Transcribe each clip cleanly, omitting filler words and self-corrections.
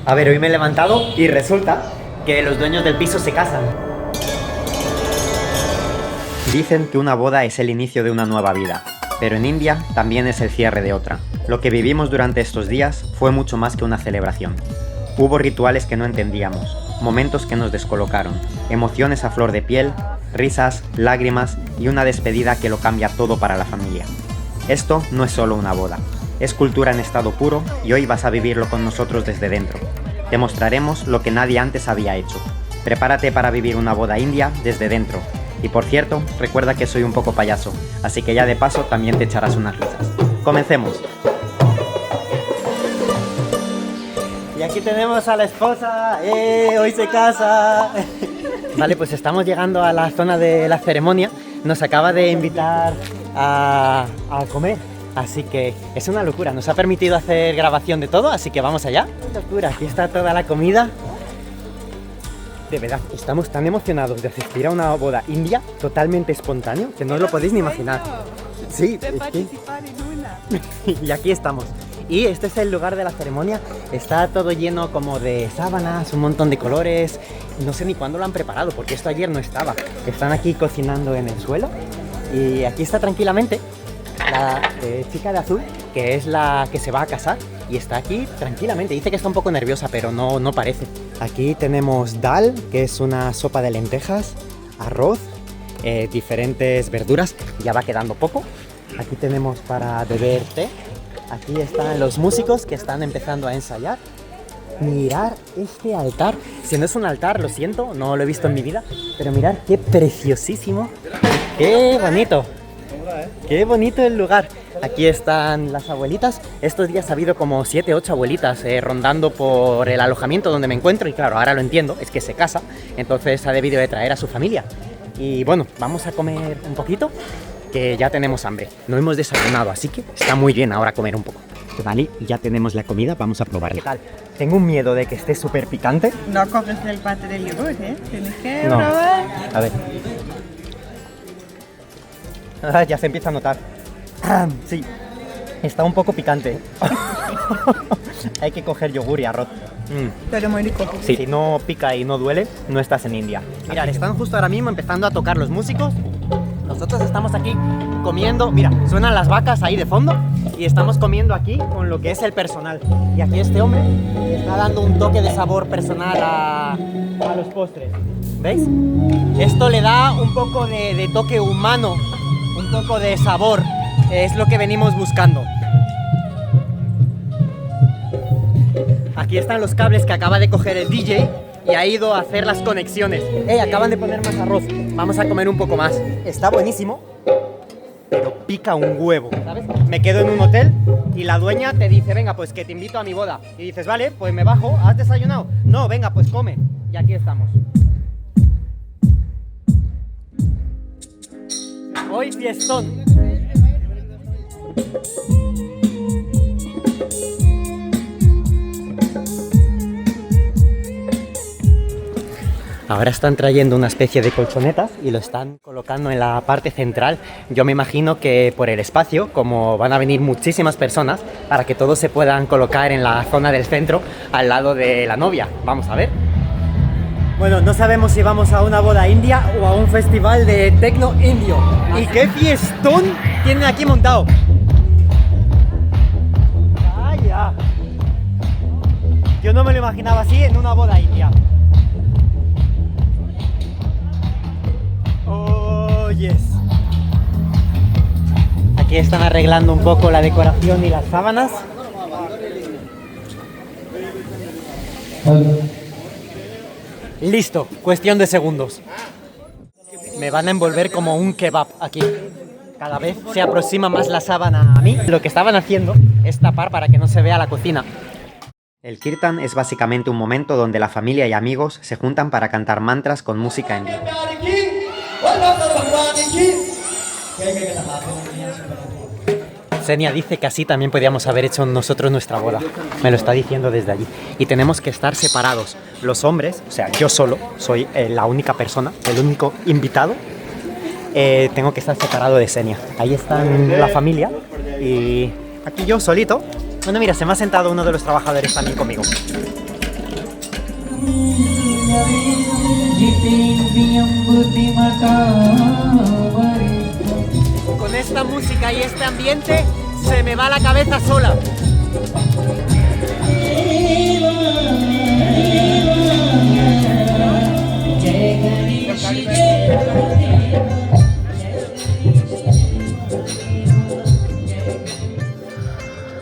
A ver, hoy me he levantado y resulta que los dueños del piso se casan. Dicen que una boda es el inicio de una nueva vida, pero en India también es el cierre de otra. Lo que vivimos durante estos días fue mucho más que una celebración. Hubo rituales que no entendíamos, momentos que nos descolocaron, emociones a flor de piel, risas, lágrimas y una despedida que lo cambia todo para la familia. Esto no es solo una boda, es cultura en estado puro y hoy vas a vivirlo con nosotros desde dentro. Te mostraremos lo que nadie antes había hecho. Prepárate para vivir una boda india desde dentro. Y por cierto, recuerda que soy un poco payaso, así que ya de paso también te echarás unas risas. ¡Comencemos! Y aquí tenemos a la esposa. ¡Hoy se casa! Vale, pues estamos llegando a la zona de la ceremonia. Nos acaba de invitar a comer. Así que es una locura, nos ha permitido hacer grabación de todo, así que vamos allá. Locura, aquí está toda la comida. De verdad, estamos tan emocionados de asistir a una boda india totalmente espontáneo que no os lo podéis ni imaginar. Sí, de participar en una. Y aquí estamos. Y este es el lugar de la ceremonia. Está todo lleno como de sábanas, un montón de colores. No sé ni cuándo lo han preparado porque esto ayer no estaba. Están aquí cocinando en el suelo y aquí está tranquilamente la chica de azul, que es la que se va a casar, y está aquí tranquilamente. Dice que está un poco nerviosa, pero no parece. Aquí tenemos dal, que es una sopa de lentejas, arroz, diferentes verduras. Ya va quedando poco. Aquí tenemos para beber té. Aquí están los músicos que están empezando a ensayar. Mirar este altar. Si no es un altar, lo siento, no lo he visto en mi vida, pero mirad qué preciosísimo. ¡Qué bonito! ¡Qué bonito el lugar! Aquí están las abuelitas. Estos días ha habido como 7, 8 abuelitas rondando por el alojamiento donde me encuentro. Y claro, ahora lo entiendo, es que se casa, entonces ha debido de traer a su familia. Y bueno, vamos a comer un poquito, que ya tenemos hambre. No hemos desayunado, así que está muy bien ahora comer un poco. Vale, ya tenemos la comida, vamos a probarla. ¿Qué tal? Tengo un miedo de que esté súper picante. No coges el parte del yogur, ¿eh? Tienes que No. probar. A ver. Ya se empieza a notar. Sí, está un poco picante. Hay que coger yogur y arroz. Pero muy rico. Sí, si no pica y no duele, no estás en India. Mirad, están justo ahora mismo empezando a tocar los músicos. Nosotros estamos aquí comiendo. Mira, suenan las vacas ahí de fondo. Y estamos comiendo aquí con lo que es el personal. Y aquí este hombre está dando un toque de sabor personal a los postres. ¿Veis? Esto le da un poco de toque humano, un poco de sabor. Es lo que venimos buscando. Aquí están los cables que acaba de coger el DJ y ha ido a hacer las conexiones. Acaban de poner más arroz. Vamos a comer un poco más. Está buenísimo, pero pica un huevo, ¿sabes? Me quedo en un hotel y la dueña te dice, venga, pues que te invito a mi boda. Y dices, vale, pues me bajo. ¿Has desayunado? No, venga, pues come. Y aquí estamos. Hoy fiestón. Ahora están trayendo una especie de colchonetas y lo están colocando en la parte central. Yo me imagino que por el espacio, como van a venir muchísimas personas, para que todos se puedan colocar en la zona del centro, al lado de la novia. Vamos a ver. Bueno, no sabemos si vamos a una boda india o a un festival de tecno indio. ¿Y qué fiestón tienen aquí montado? ¡Vaya! Yo no me lo imaginaba así en una boda india. ¡Oh, yes! Aquí están arreglando un poco la decoración y las sábanas. Listo, cuestión de segundos. Me van a envolver como un kebab aquí. Cada vez se aproxima más la sábana a mí. Lo que estaban haciendo es tapar para que no se vea la cocina. El kirtan es básicamente un momento donde la familia y amigos se juntan para cantar mantras con música en vivo. Senia dice que así también podíamos haber hecho nosotros nuestra boda. Me lo está diciendo desde allí. Y tenemos que estar separados. Los hombres, o sea, yo solo, soy la única persona, el único invitado. Tengo que estar separado de Senia. Ahí están la familia y aquí yo solito. Bueno, mira, se me ha sentado uno de los trabajadores también conmigo. Con esta música y este ambiente se me va la cabeza sola.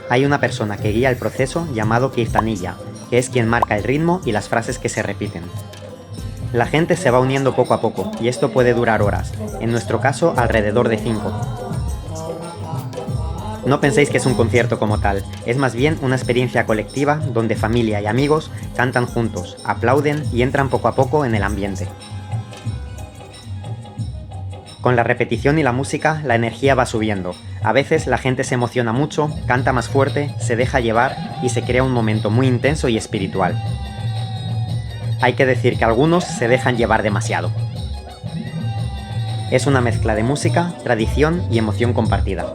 Hay una persona que guía el proceso llamado Kirtanilla, que es quien marca el ritmo y las frases que se repiten. La gente se va uniendo poco a poco y esto puede durar horas, en nuestro caso alrededor de 5. No penséis que es un concierto como tal, es más bien una experiencia colectiva donde familia y amigos cantan juntos, aplauden y entran poco a poco en el ambiente. Con la repetición y la música, la energía va subiendo. A veces la gente se emociona mucho, canta más fuerte, se deja llevar y se crea un momento muy intenso y espiritual. Hay que decir que algunos se dejan llevar demasiado. Es una mezcla de música, tradición y emoción compartida.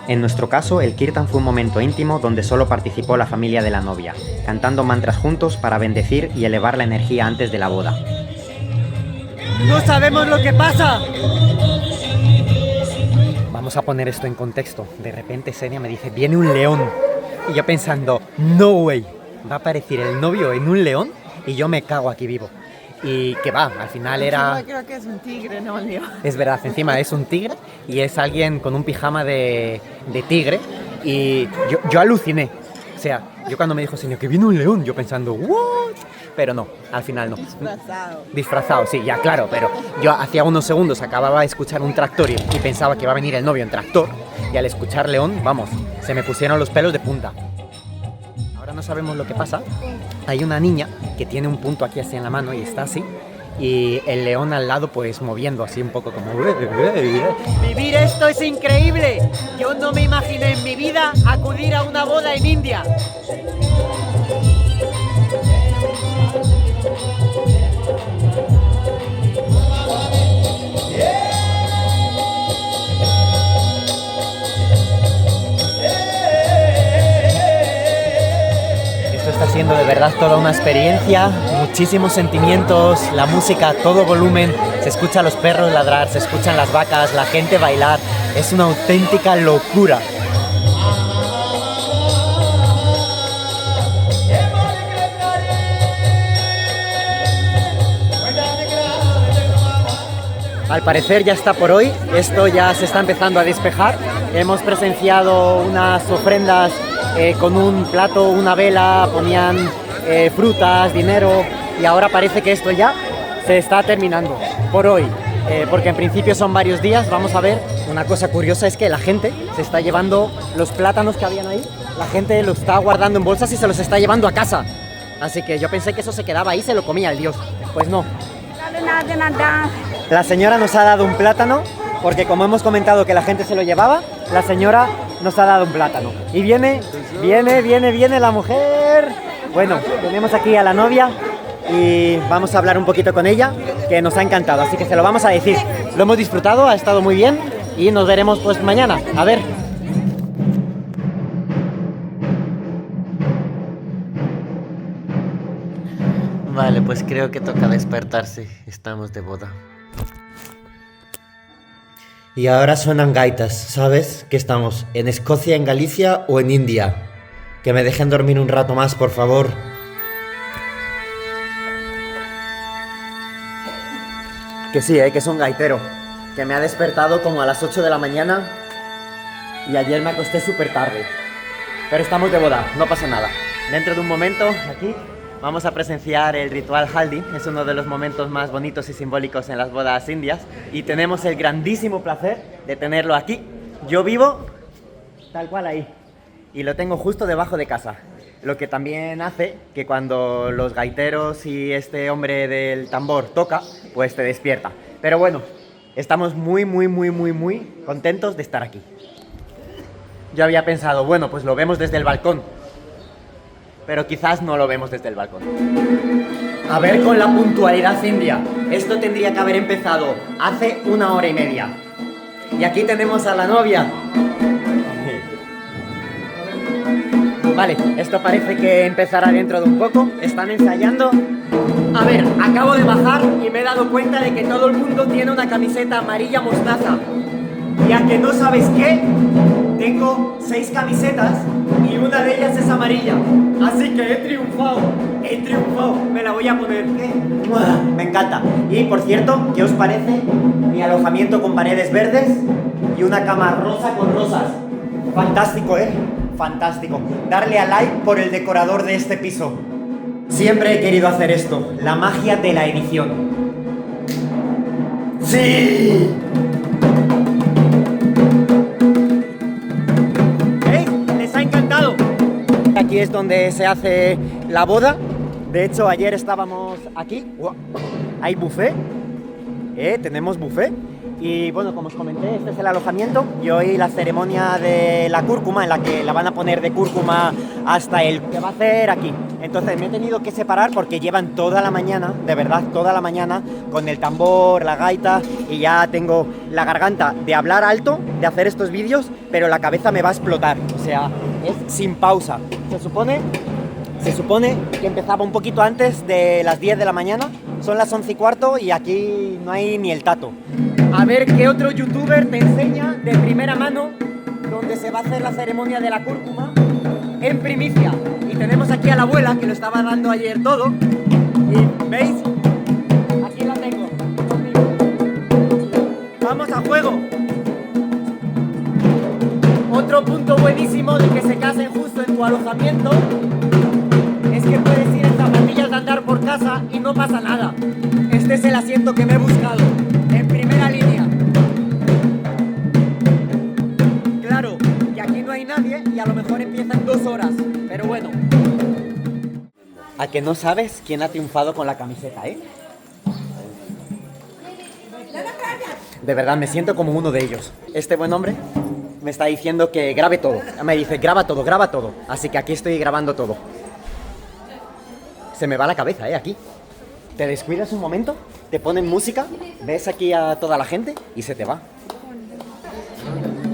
En nuestro caso, el Kirtan fue un momento íntimo donde solo participó la familia de la novia, cantando mantras juntos para bendecir y elevar la energía antes de la boda. ¡No sabemos lo que pasa! Vamos a poner esto en contexto. De repente Senia me dice, viene un león. Y yo pensando, no way, va a aparecer el novio en un león y yo me cago aquí vivo. Y que va, al final era... Yo creo que es un tigre, no un león. Es verdad, encima es un tigre y es alguien con un pijama de tigre y yo aluciné. O sea, yo cuando me dijo Senia que viene un león, yo pensando, ¿what? Pero no, al final no. Disfrazado. Disfrazado, sí, ya claro, pero yo hacía unos segundos acababa de escuchar un tractor y pensaba que iba a venir el novio en tractor y al escuchar león, vamos, se me pusieron los pelos de punta. Ahora no sabemos lo que pasa. Hay una niña que tiene un punto aquí así en la mano y está así y el león al lado pues moviendo así un poco como... ¡Vivir esto es increíble! Yo no me imaginé en mi vida acudir a una boda en India. Está siendo de verdad toda una experiencia, muchísimos sentimientos, la música a todo volumen, se escucha a los perros ladrar, se escuchan las vacas, la gente bailar, es una auténtica locura. Al parecer ya está por hoy, esto ya se está empezando a despejar, hemos presenciado unas ofrendas con un plato, una vela, ponían frutas, dinero y ahora parece que esto ya se está terminando por hoy, porque en principio son varios días. Vamos a ver, una cosa curiosa es que la gente se está llevando los plátanos que habían ahí, la gente los está guardando en bolsas y se los está llevando a casa, así que yo pensé que eso se quedaba ahí, se lo comía el dios, pues no. La señora nos ha dado un plátano porque como hemos comentado que la gente se lo llevaba, la señora nos ha dado un plátano. Y viene la mujer. Bueno, tenemos aquí a la novia y vamos a hablar un poquito con ella, que nos ha encantado, así que se lo vamos a decir. Lo hemos disfrutado, ha estado muy bien y nos veremos pues mañana. A ver. Vale, pues creo que toca despertarse. Estamos de boda. Y ahora suenan gaitas, ¿sabes? Que estamos en Escocia, en Galicia o en India. Que me dejen dormir un rato más, por favor. Que sí, que es un gaitero. Que me ha despertado como a las 8 de la mañana y ayer me acosté súper tarde. Pero estamos de boda, no pasa nada. Dentro de un momento, aquí, vamos a presenciar el ritual Haldi. Es uno de los momentos más bonitos y simbólicos en las bodas indias y tenemos el grandísimo placer de tenerlo aquí. Yo vivo tal cual ahí y lo tengo justo debajo de casa, lo que también hace que cuando los gaiteros y este hombre del tambor toca, pues te despierta. Pero bueno, estamos muy contentos de estar aquí. Yo había pensado, bueno, pues lo vemos desde el balcón, pero quizás no lo vemos desde el balcón. A ver con la puntualidad india. Esto tendría que haber empezado hace 1 hora y media. Y aquí tenemos a la novia. Vale, esto parece que empezará dentro de un poco. Están ensayando. A ver, acabo de bajar y me he dado cuenta de que todo el mundo tiene una camiseta amarilla mostaza. Y a que no sabes qué, tengo 6 camisetas y una de ellas es amarilla. Así que he triunfado, me la voy a poner. Me encanta. Y por cierto, ¿qué os parece mi alojamiento con paredes verdes y una cama rosa con rosas? Fantástico, ¿eh? Fantástico. Darle a like por el decorador de este piso. Siempre he querido hacer esto, la magia de la edición. ¡Sí! ¡Les ha encantado! Aquí es donde se hace la boda. De hecho, ayer estábamos aquí. Hay buffet. Tenemos buffet. Y bueno, como os comenté, este es el alojamiento y hoy la ceremonia de la cúrcuma, en la que la van a poner de cúrcuma hasta el que va a hacer aquí. Entonces me he tenido que separar porque llevan toda la mañana, de verdad, toda la mañana, con el tambor, la gaita, y ya tengo la garganta de hablar alto, de hacer estos vídeos, pero la cabeza me va a explotar. O sea, es sin pausa. Se supone que empezaba un poquito antes de las 10 de la mañana, son las 11:15 y aquí no hay ni el tato. A ver qué otro youtuber te enseña de primera mano donde se va a hacer la ceremonia de la cúrcuma en primicia. Y tenemos aquí a la abuela que lo estaba dando ayer todo. Y ¿veis? Aquí la tengo. ¡Vamos a juego! Otro punto buenísimo de que se casen justo en tu alojamiento es que puedes ir en zapatillas de andar por casa y no pasa nada. Este es el asiento que me he buscado, en primera línea. Claro, que aquí no hay nadie y a lo mejor empieza en 2 horas, pero bueno. ¿A que no sabes quién ha triunfado con la camiseta, eh? De verdad, me siento como uno de ellos. Este buen hombre me está diciendo que grabe todo. Me dice, graba todo, graba todo. Así que aquí estoy grabando todo. Se me va la cabeza, aquí. Te descuidas un momento, te ponen música, ves aquí a toda la gente y se te va.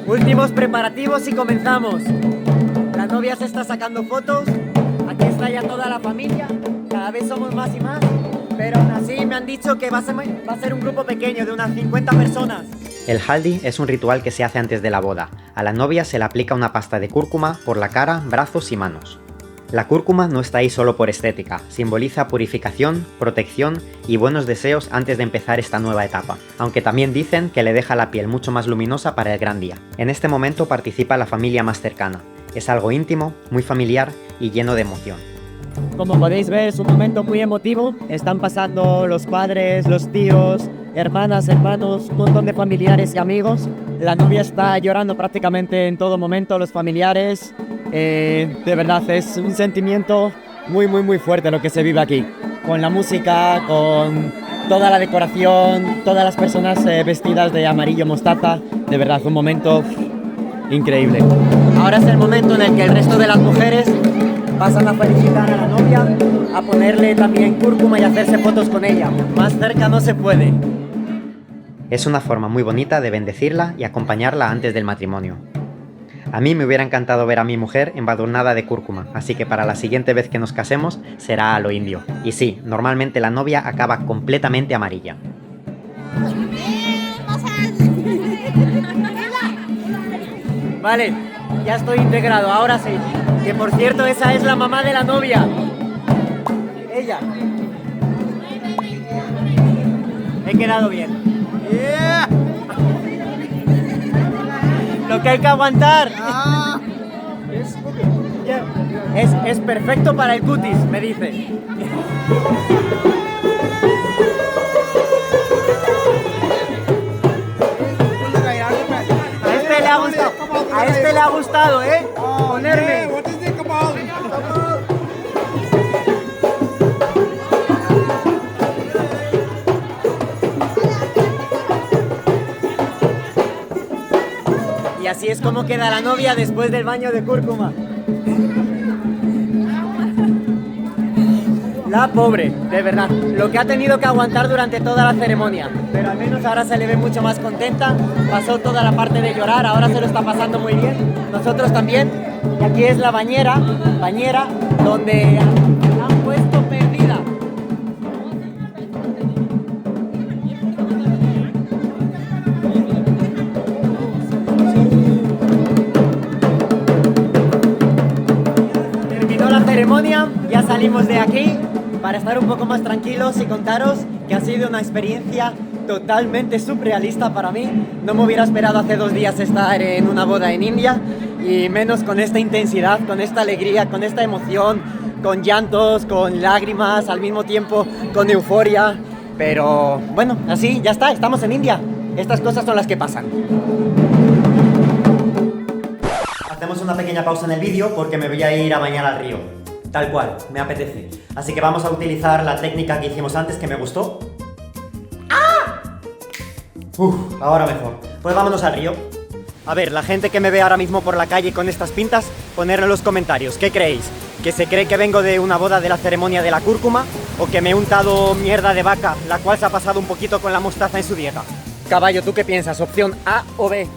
Últimos preparativos y comenzamos. La novia se está sacando fotos, aquí está ya toda la familia, cada vez somos más y más, pero aún así me han dicho que va a ser un grupo pequeño de unas 50 personas. El haldi es un ritual que se hace antes de la boda. A la novia se le aplica una pasta de cúrcuma por la cara, brazos y manos. La cúrcuma no está ahí solo por estética, simboliza purificación, protección y buenos deseos antes de empezar esta nueva etapa, aunque también dicen que le deja la piel mucho más luminosa para el gran día. En este momento participa la familia más cercana. Es algo íntimo, muy familiar y lleno de emoción. Como podéis ver, es un momento muy emotivo. Están pasando los padres, los tíos, hermanas, hermanos, un montón de familiares y amigos. La novia está llorando prácticamente en todo momento, los familiares. De verdad, es un sentimiento muy fuerte lo que se vive aquí. Con la música, con toda la decoración, todas las personas vestidas de amarillo mostaza. De verdad, un momento increíble. Ahora es el momento en el que el resto de las mujeres pasan a felicitar a la novia, a ponerle también cúrcuma y hacerse fotos con ella. Más cerca no se puede. Es una forma muy bonita de bendecirla y acompañarla antes del matrimonio. A mí me hubiera encantado ver a mi mujer embadurnada de cúrcuma, así que para la siguiente vez que nos casemos será a lo indio. Y sí, normalmente la novia acaba completamente amarilla. Vale, ya estoy integrado, ahora sí. Que por cierto, esa es la mamá de la novia. Ella. He quedado bien. Yeah. Lo que hay que aguantar. Es perfecto para el cutis, me dice. A este le ha gustado, ¿eh? Ponerme. Y así es como queda la novia después del baño de cúrcuma. La pobre, de verdad, lo que ha tenido que aguantar durante toda la ceremonia. Pero al menos ahora se le ve mucho más contenta. Pasó toda la parte de llorar, ahora se lo está pasando muy bien. Nosotros también. Y aquí es la bañera donde han puesto perdida. Terminó la ceremonia, ya salimos de aquí para estar un poco más tranquilos y contaros que ha sido una experiencia totalmente surrealista para mí. No me hubiera esperado hace 2 días estar en una boda en India, y menos con esta intensidad, con esta alegría, con esta emoción, con llantos, con lágrimas, al mismo tiempo con euforia. Pero bueno, así ya está, estamos en India. Estas cosas son las que pasan. Hacemos una pequeña pausa en el vídeo porque me voy a ir a bañar al río. Tal cual, me apetece. Así que vamos a utilizar la técnica que hicimos antes, que me gustó. Ahora mejor. Pues vámonos al río. A ver, la gente que me ve ahora mismo por la calle con estas pintas, ponerlo en los comentarios. ¿Qué creéis? ¿Que se cree que vengo de una boda de la ceremonia de la cúrcuma? ¿O que me he untado mierda de vaca, la cual se ha pasado un poquito con la mostaza en su dieta? Caballo, ¿tú qué piensas? ¿Opción A o B?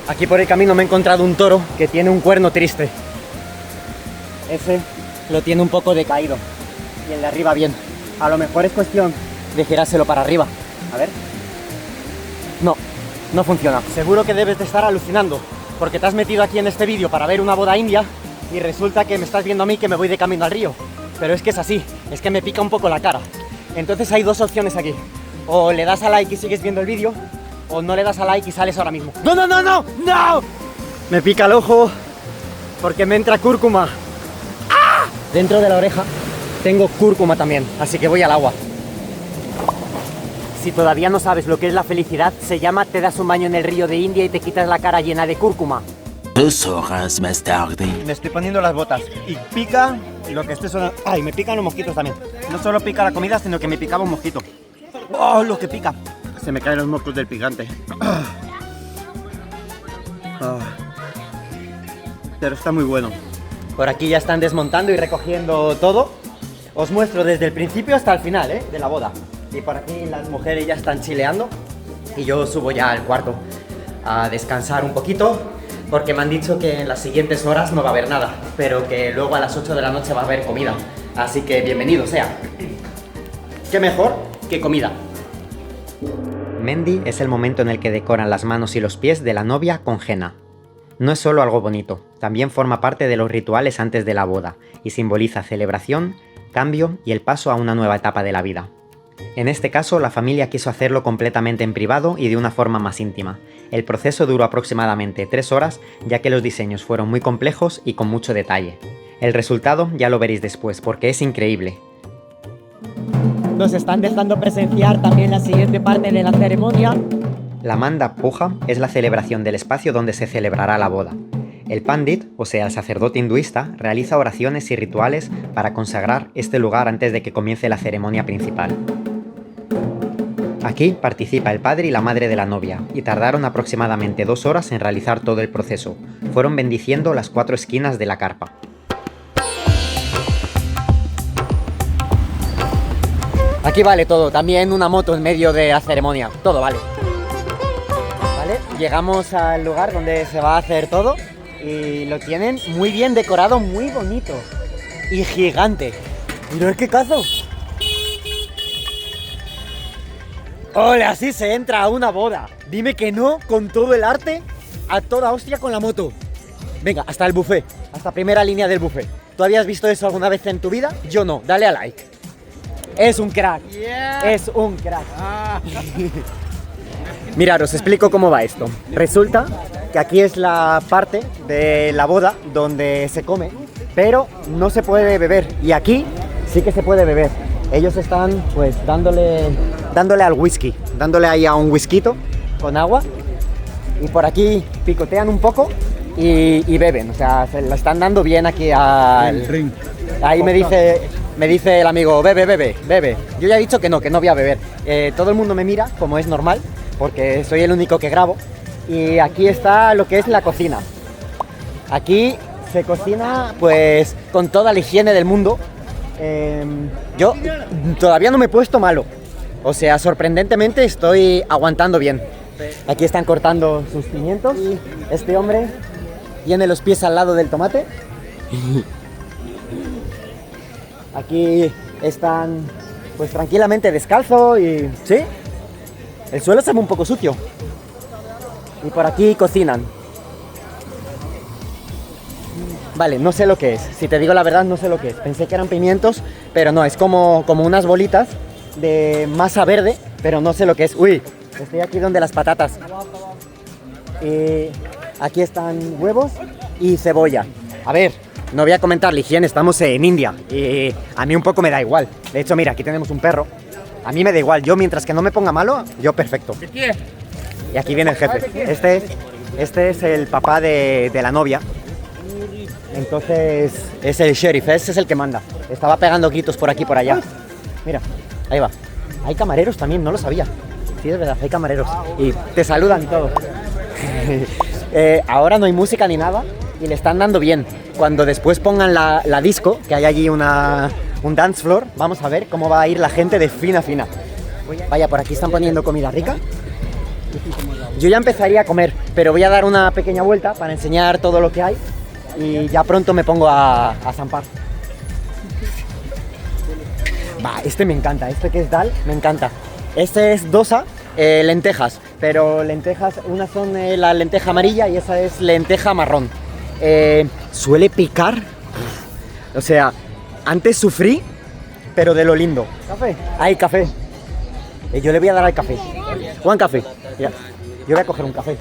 Aquí por el camino me he encontrado un toro que tiene un cuerno triste. Ese lo tiene un poco decaído. Y el de arriba bien. A lo mejor es cuestión de girárselo para arriba. A ver. No funciona. Seguro que debes de estar alucinando, porque te has metido aquí en este vídeo para ver una boda india y resulta que me estás viendo a mí que me voy de camino al río. Pero es que es así, es que me pica un poco la cara. Entonces hay 2 opciones aquí. O le das a like y sigues viendo el vídeo, o no le das a like y sales ahora mismo. ¡No, no, no, no! ¡No! Me pica el ojo porque me entra cúrcuma. ¡Ah! Dentro de la oreja tengo cúrcuma también, así que voy al agua. Si todavía no sabes lo que es la felicidad, se llama te das un baño en el río de India y te quitas la cara llena de cúrcuma. 2 horas más tarde. Me estoy poniendo las botas y pica lo que estoy sonando. ¡Ay! Me pican los mosquitos también. No solo pica la comida, sino que me picaba un mosquito. ¡Oh! Lo que pica. Se me caen los moscos del picante. Pero está muy bueno. Por aquí ya están desmontando y recogiendo todo. Os muestro desde el principio hasta el final, de la boda. Y por aquí las mujeres ya están chileando y yo subo ya al cuarto a descansar un poquito, porque me han dicho que en las siguientes horas no va a haber nada, pero que luego a las 8 de la noche va a haber comida. Así que bienvenido sea. ¿Qué mejor que comida? Mendi es el momento en el que decoran las manos y los pies de la novia con henna. No es solo algo bonito, también forma parte de los rituales antes de la boda y simboliza celebración, cambio y el paso a una nueva etapa de la vida. En este caso, la familia quiso hacerlo completamente en privado y de una forma más íntima. El proceso duró aproximadamente 3 horas, ya que los diseños fueron muy complejos y con mucho detalle. El resultado ya lo veréis después, porque es increíble. Nos están dejando presenciar también la siguiente parte de la ceremonia. La manda puja es la celebración del espacio donde se celebrará la boda. El pandit, o sea el sacerdote hinduista, realiza oraciones y rituales para consagrar este lugar antes de que comience la ceremonia principal. Aquí participa el padre y la madre de la novia, y tardaron aproximadamente 2 horas en realizar todo el proceso. Fueron bendiciendo las 4 esquinas de la carpa. Aquí vale todo, también una moto en medio de la ceremonia, todo vale. Vale, llegamos al lugar donde se va a hacer todo y lo tienen muy bien decorado, muy bonito y gigante. Mirad qué caso. ¡Ole! Así se entra a una boda. Dime que no con todo el arte, a toda hostia con la moto. Venga, hasta el buffet, hasta primera línea del buffet. ¿Tú habías visto eso alguna vez en tu vida? Yo no, dale a like. Es un crack, es un crack. Mirad, os explico cómo va esto. Resulta que aquí es la parte de la boda donde se come, pero no se puede beber. Y aquí sí que se puede beber. Ellos están pues dándole al whisky, dándole ahí a un whiskyto con agua. Y por aquí picotean un poco y beben. O sea, se la están dando bien aquí al ring. Ahí me dice el amigo, bebe. Yo ya he dicho que no voy a beber. Todo el mundo me mira, como es normal, porque soy el único que grabo. Y aquí está lo que es la cocina. Aquí se cocina pues con toda la higiene del mundo. Yo todavía no me he puesto malo. O sea, sorprendentemente estoy aguantando bien. Aquí están cortando sus pimientos. Y este hombre Tiene los pies al lado del tomate. Aquí están pues tranquilamente descalzo y... ¿sí? El suelo se ve un poco sucio. Y por aquí cocinan. Vale, no sé lo que es. Si te digo la verdad, no sé lo que es. Pensé que eran pimientos, pero no, es como unas bolitas de masa verde, pero no sé lo que es. Uy, estoy aquí donde las patatas. Aquí están huevos y cebolla. A ver, no voy a comentar la higiene, estamos en India y a mí un poco me da igual. De hecho, mira, aquí tenemos un perro. A mí me da igual, yo mientras que no me ponga malo, yo perfecto. Y aquí viene el jefe. Este es el papá de la novia. Entonces es el sheriff, ese es el que manda. Estaba pegando gritos por aquí y por allá. Mira, ahí va. Hay camareros también, no lo sabía. Sí, es verdad, hay camareros. Y te saludan y todo. Ahora no hay música ni nada y le están dando bien. Cuando después pongan la disco, que hay allí un dance floor, vamos a ver cómo va a ir la gente de fina a fina. Vaya, por aquí están poniendo comida rica. Yo ya empezaría a comer, pero voy a dar una pequeña vuelta para enseñar todo lo que hay y ya pronto me pongo a zampar. Va, este me encanta, este que es dal, me encanta. Este es dosa, lentejas, pero lentejas, unas son la lenteja amarilla y esa es lenteja marrón. Suele picar, o sea, antes sufrí, pero de lo lindo. ¿Café? Hay café. Yo le voy a dar al café. Juan, café. Ya. Yo voy a coger un café.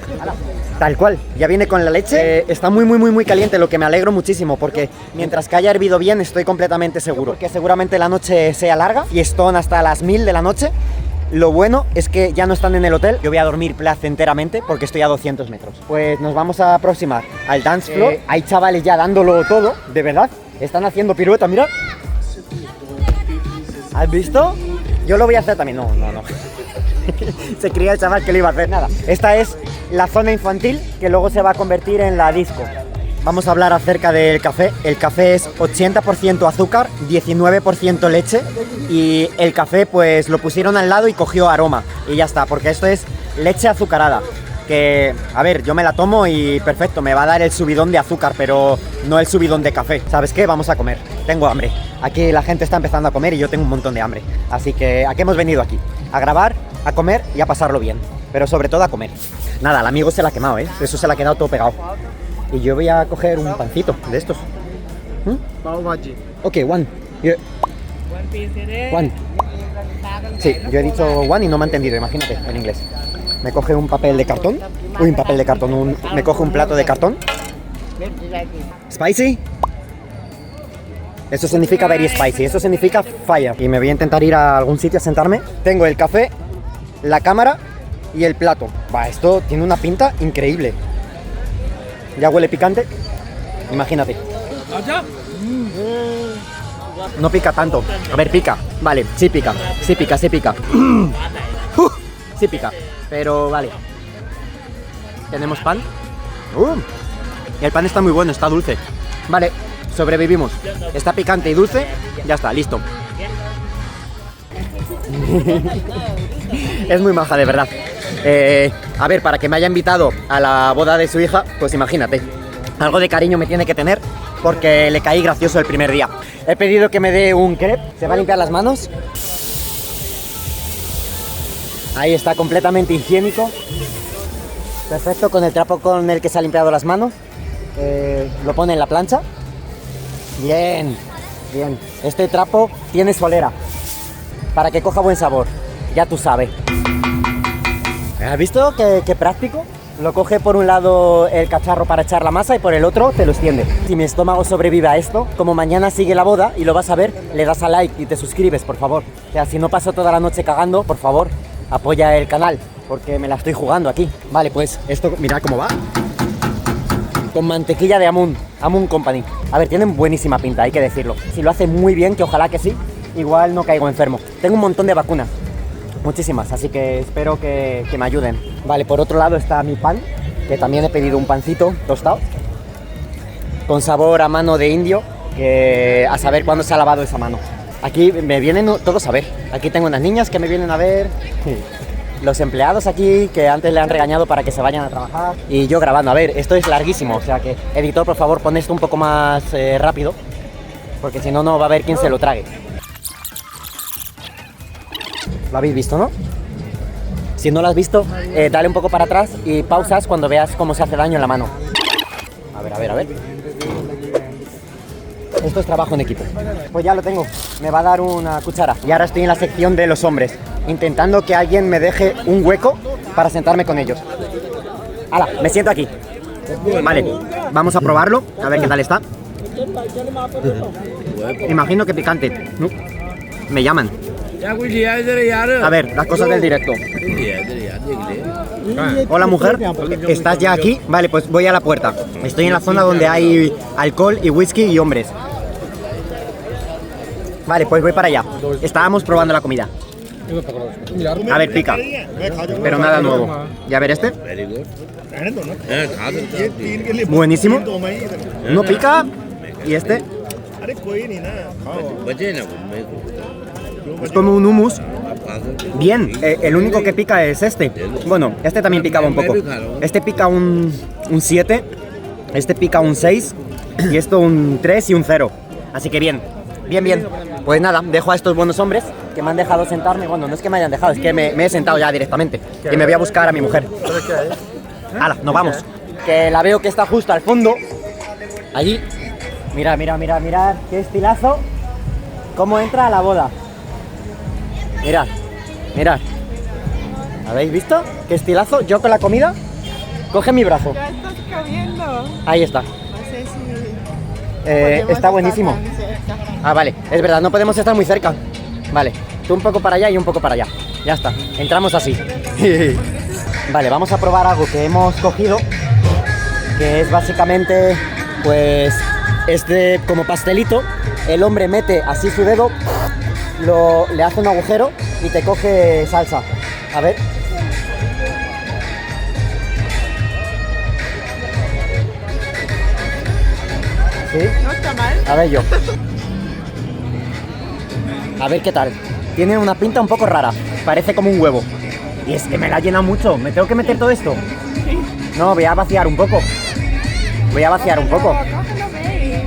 Tal cual, ya viene con la leche. Está muy caliente, lo que me alegro muchísimo, porque mientras que haya hervido bien estoy completamente seguro. Porque seguramente la noche sea larga, fiestón hasta las 1000 de la noche. Lo bueno es que ya no están en el hotel. Yo voy a dormir placenteramente porque estoy a 200 metros. Pues nos vamos a aproximar al dance floor. Hay chavales ya dándolo todo, de verdad. Están haciendo pirueta, mira. ¿Has visto? Yo lo voy a hacer también. No. Se creía el chaval que lo iba a hacer. Nada. Esta es la zona infantil que luego se va a convertir en la disco. Vamos a hablar acerca del café. El café es 80% azúcar, 19% leche. Y el café pues lo pusieron al lado y cogió aroma. Y ya está, porque esto es leche azucarada. Que, a ver, yo me la tomo y perfecto, me va a dar el subidón de azúcar, pero no el subidón de café. ¿Sabes qué? Vamos a comer. Tengo hambre. Aquí la gente está empezando a comer y yo tengo un montón de hambre. Así que, ¿a qué hemos venido aquí? A grabar, a comer y a pasarlo bien. Pero sobre todo a comer. Nada, el amigo se la ha quemado, ¿eh? Eso se la ha quedado todo pegado. Y yo voy a coger un pancito de estos. Ok, one. Yeah. One. Sí, yo he dicho one y no me ha entendido, imagínate, en inglés. Me coge un papel de cartón. Uy, un papel de cartón. Me coge un plato de cartón. Spicy. Eso significa very spicy. Eso significa fire. Y me voy a intentar ir a algún sitio a sentarme. Tengo el café, la cámara y el plato. Va, esto tiene una pinta increíble. Ya huele picante. Imagínate. No pica tanto. A ver, pica. Vale, sí pica. Sí pica. Sí pica. Pero vale. Tenemos pan. Y el pan está muy bueno, está dulce. Vale, sobrevivimos. Está picante y dulce. Ya está, listo. Es muy maja, de verdad. A ver, para que me haya invitado a la boda de su hija, pues imagínate. Algo de cariño me tiene que tener porque le caí gracioso el primer día. He pedido que me dé un crepe. Se va a limpiar las manos. Ahí está, completamente higiénico. Perfecto, con el trapo con el que se ha limpiado las manos. Lo pone en la plancha. Bien. Este trapo tiene solera para que coja buen sabor. Ya tú sabes. ¿Has visto qué práctico? Lo coge por un lado el cacharro para echar la masa y por el otro te lo extiende. Si mi estómago sobrevive a esto, como mañana sigue la boda y lo vas a ver, le das a like y te suscribes, por favor. O sea, si no paso toda la noche cagando, por favor, apoya el canal, porque me la estoy jugando aquí. Vale, pues esto, mirad cómo va. Con mantequilla de Amun Company. A ver, tienen buenísima pinta, hay que decirlo. Si lo hace muy bien, que ojalá que sí, igual no caigo enfermo. Tengo un montón de vacunas. Muchísimas, así que espero que me ayuden. Vale, por otro lado está mi pan, que también he pedido un pancito tostado, con sabor a mano de indio, que a saber cuándo se ha lavado esa mano. Aquí me vienen todos a ver. Aquí tengo unas niñas que me vienen a ver. los empleados aquí que antes le han regañado para que se vayan a trabajar y yo grabando. A ver, esto es larguísimo, o sea que, editor, por favor, pon esto un poco más rápido, porque si no, no va a haber quien se lo trague. ¿Lo habéis visto, no? Si no lo has visto, dale un poco para atrás y pausas cuando veas cómo se hace daño en la mano. A ver, a ver, a ver. Esto es trabajo en equipo. Pues ya lo tengo, me va a dar una cuchara. Y ahora estoy en la sección de los hombres, intentando que alguien me deje un hueco para sentarme con ellos. ¡Hala! Me siento aquí. Vale, vamos a probarlo, a ver qué tal está. Imagino que picante. Me llaman. A ver, las cosas del directo. Hola, mujer, ¿estás ya aquí? Vale, pues voy a la puerta. Estoy en la zona donde hay alcohol y whisky y hombres. Vale, pues voy para allá. Estábamos probando la comida. A ver, pica, pero nada nuevo. ¿Y a ver este? Buenísimo. No pica. ¿Y este? Es como un hummus. Bien, el único que pica es este. Bueno, este también picaba un poco. Este pica un 7, este pica un 6 y esto un 3 y un 0. Así que bien, bien, bien. Pues nada, dejo a estos buenos hombres que me han dejado sentarme. Bueno, no es que me hayan dejado, es que me he sentado ya directamente. Y me voy a buscar a mi mujer. ¡Hala, nos vamos! Que la veo que está justo al fondo. Allí. Mira, mira, mira, mira, qué estilazo. Cómo entra a la boda. Mirad, mirad. ¿Habéis visto? Qué estilazo. Yo con la comida, coge mi brazo. Ya estás comiendo. Ahí está. No sé si está buenísimo. podemos estar tan cerca. Ah, vale, es verdad, no podemos estar muy cerca. Vale, tú un poco para allá y un poco para allá. Ya está, entramos así. Vale, vamos a probar algo que hemos cogido, que es básicamente, pues, este como pastelito. El hombre mete así su dedo, le hace un agujero y te coge salsa. A ver. ¿Sí? No está mal. A ver yo. A ver qué tal. Tiene una pinta un poco rara. Parece como un huevo. Y es que me la llena mucho. ¿Me tengo que meter todo esto? No, voy a vaciar un poco. Voy a vaciar un poco. Cógelo, ve.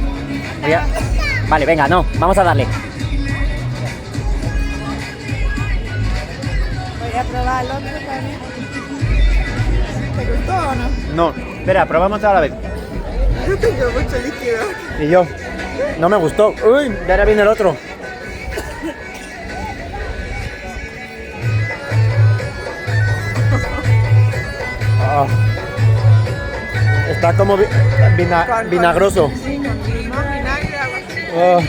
Vale, venga, no. Vamos a darle. Voy a probar el otro también. ¿Te gustó o no? No, espera, probamos a la vez. Yo tengo mucho líquido. Y yo. No me gustó. Uy, y ahora viene el otro. Ah. Está como vinagroso. Sí, con limón, vinagre, algo así. Oh,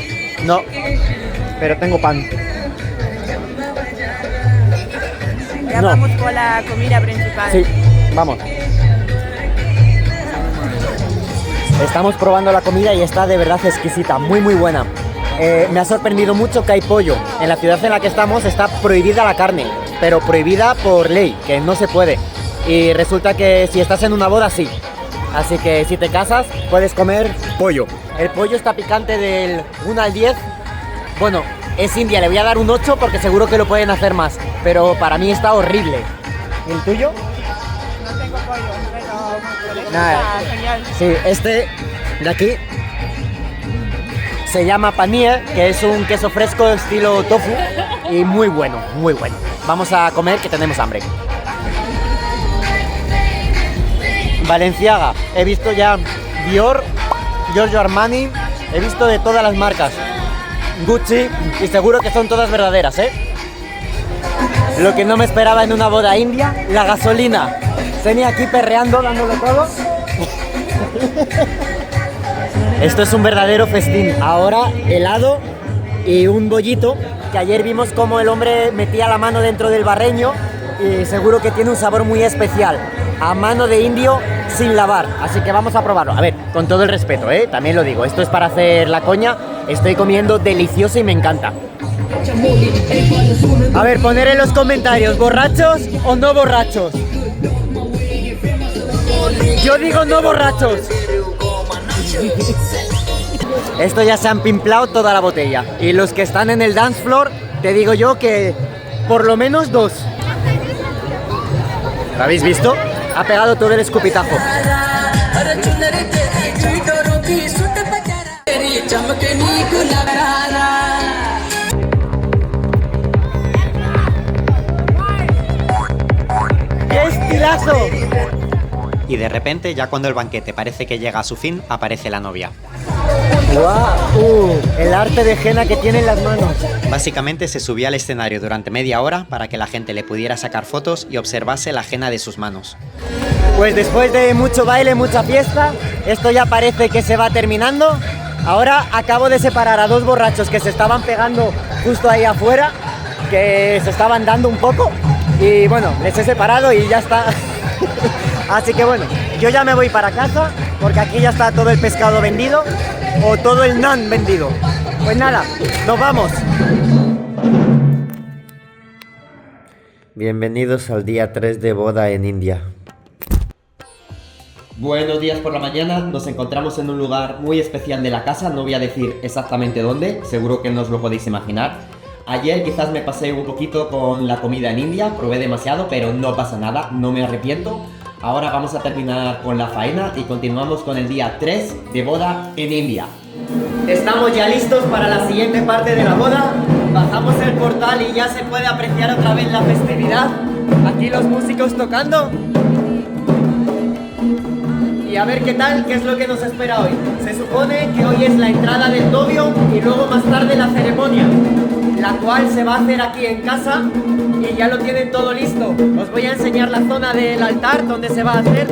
no, pero tengo pan. Ya No. vamos con la comida principal. Sí, vamos. Estamos probando la comida y está de verdad exquisita, muy muy buena. Me ha sorprendido mucho que hay pollo. En la ciudad en la que estamos está prohibida la carne, pero prohibida por ley, que no se puede. Y resulta que si estás en una boda, sí. Así que si te casas, puedes comer pollo. El pollo está picante del 1 al 10. Bueno, es India, le voy a dar un 8 porque seguro que lo pueden hacer más. Pero para mí está horrible. ¿Y el tuyo? No tengo pollo, pero Nada. está genial. Sí, este de aquí se llama paneer, que es un queso fresco estilo tofu y muy bueno, muy bueno. Vamos a comer que tenemos hambre. Balenciaga, he visto ya Dior, Giorgio Armani, he visto de todas las marcas. Gucci, y seguro que son todas verdaderas, ¿eh? Lo que no me esperaba en una boda india, la gasolina. Tenía aquí perreando, dándolo todo. Esto es un verdadero festín. Ahora helado y un bollito, que ayer vimos cómo el hombre metía la mano dentro del barreño y seguro que tiene un sabor muy especial. A mano de indio sin lavar, así que vamos a probarlo. A ver, con todo el respeto, también lo digo, esto es para hacer la coña. Estoy comiendo delicioso y me encanta. A ver, poner en los comentarios, ¿borrachos o no borrachos? Yo digo no borrachos. Esto ya se han pimplado toda la botella. Y los que están en el dance floor, te digo yo que por lo menos 2. ¿Lo habéis visto? Ha pegado todo el escupitajo. ¡Qué estilazo! Y de repente, ya cuando el banquete parece que llega a su fin, aparece la novia. ¡Guau! El arte de henna que tiene en las manos. Básicamente se subía al escenario durante media hora para que la gente le pudiera sacar fotos y observase la henna de sus manos. Pues después de mucho baile, mucha fiesta, esto ya parece que se va terminando. Ahora acabo de separar a dos borrachos que se estaban pegando justo ahí afuera, que se estaban dando un poco. Y bueno, les he separado y ya está. Así que bueno, yo ya me voy para casa porque aquí ya está todo el pescado vendido o todo el naan vendido. Pues nada, nos vamos. Bienvenidos al día 3 de boda en India. Buenos días por la mañana, nos encontramos en un lugar muy especial de la casa, no voy a decir exactamente dónde, seguro que no os lo podéis imaginar. Ayer quizás me pasé un poquito con la comida en India, probé demasiado, pero no pasa nada, no me arrepiento. Ahora vamos a terminar con la faena y continuamos con el día 3 de boda en India. Estamos ya listos para la siguiente parte de la boda. Bajamos el portal y ya se puede apreciar otra vez la festividad. Aquí los músicos tocando. Y a ver qué tal, qué es lo que nos espera hoy. Se supone que hoy es la entrada del novio y luego más tarde la ceremonia, la cual se va a hacer aquí en casa y ya lo tienen todo listo. Os voy a enseñar la zona del altar donde se va a hacer.